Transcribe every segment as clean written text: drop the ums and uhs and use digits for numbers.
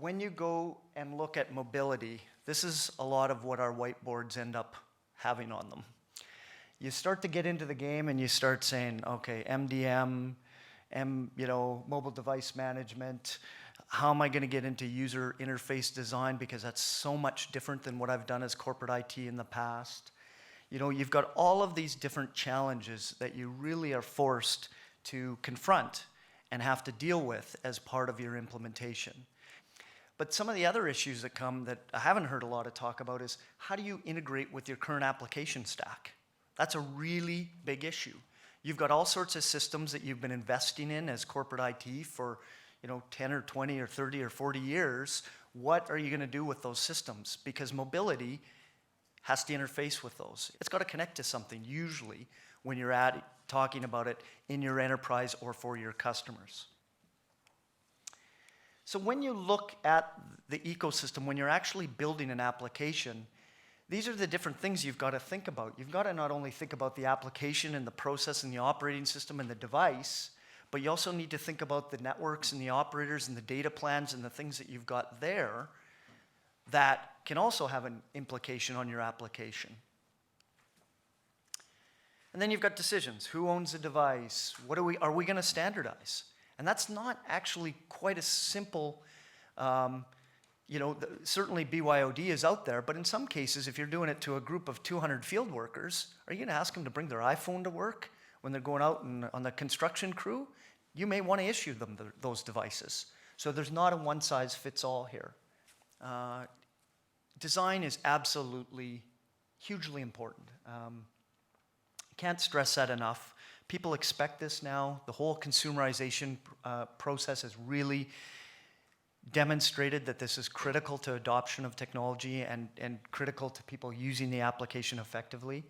When you go and look at mobility, this is a lot of what our whiteboards end up having on them. You start to get into the game and you start saying, okay, MDM, mobile device management, how am I going to get into user interface design, because that's so much different than what I've done as corporate IT in the past. You've got all of these different challenges that you really are forced to confront and have to deal with as part of your implementation. But some of the other issues that come that I haven't heard a lot of talk about is, how do you integrate with your current application stack? That's a really big issue. You've got all sorts of systems that you've been investing in as corporate IT for 10 or 20 or 30 or 40 years. What are you going to do with those systems? Because mobility has to interface with those. It's got to connect to something, usually, when you're talking about it in your enterprise or for your customers. So when you look at the ecosystem, when you're actually building an application, these are the different things you've got to think about. You've got to not only think about the application and the process and the operating system and the device, but you also need to think about the networks and the operators and the data plans and the things that you've got there that can also have an implication on your application. And then you've got decisions. Who owns the device? Are we going to standardize? And that's not actually quite as simple. Certainly BYOD is out there, but in some cases, if you're doing it to a group of 200 field workers, are you going to ask them to bring their iPhone to work when they're going out on the construction crew? You may want to issue them those devices. So there's not a one-size-fits-all here. Design is absolutely hugely important. Can't stress that enough. People expect this now. The whole consumerization process has really demonstrated that this is critical to adoption of technology and critical to people using the application effectively.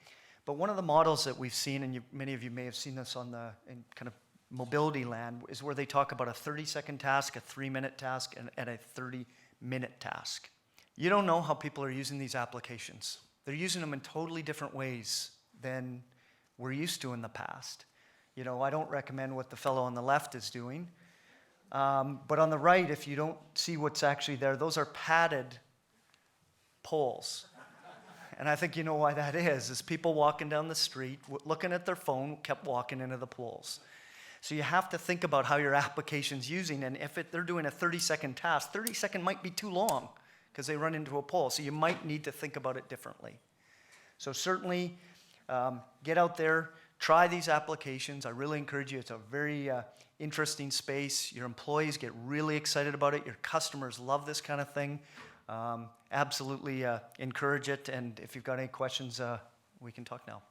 But one of the models that we've seen, and many of you may have seen this in kind of mobility land, is where they talk about a 30-second task, a 3-minute task, and a 30-minute task. You don't know how people are using these applications. They're using them in totally different ways than we're used to in the past. I don't recommend what the fellow on the left is doing. But on the right, if you don't see what's actually there, those are padded poles. And I think you know why that is people walking down the street, looking at their phone, kept walking into the poles. So you have to think about how your application's using, and if they're doing a 30-second task, 30-second might be too long because they run into a pole. So you might need to think about it differently. So certainly, get out there, try these applications. I really encourage you. It's a very interesting space. Your employees get really excited about it. Your customers love this kind of thing. Absolutely encourage it. And if you've got any questions, we can talk now.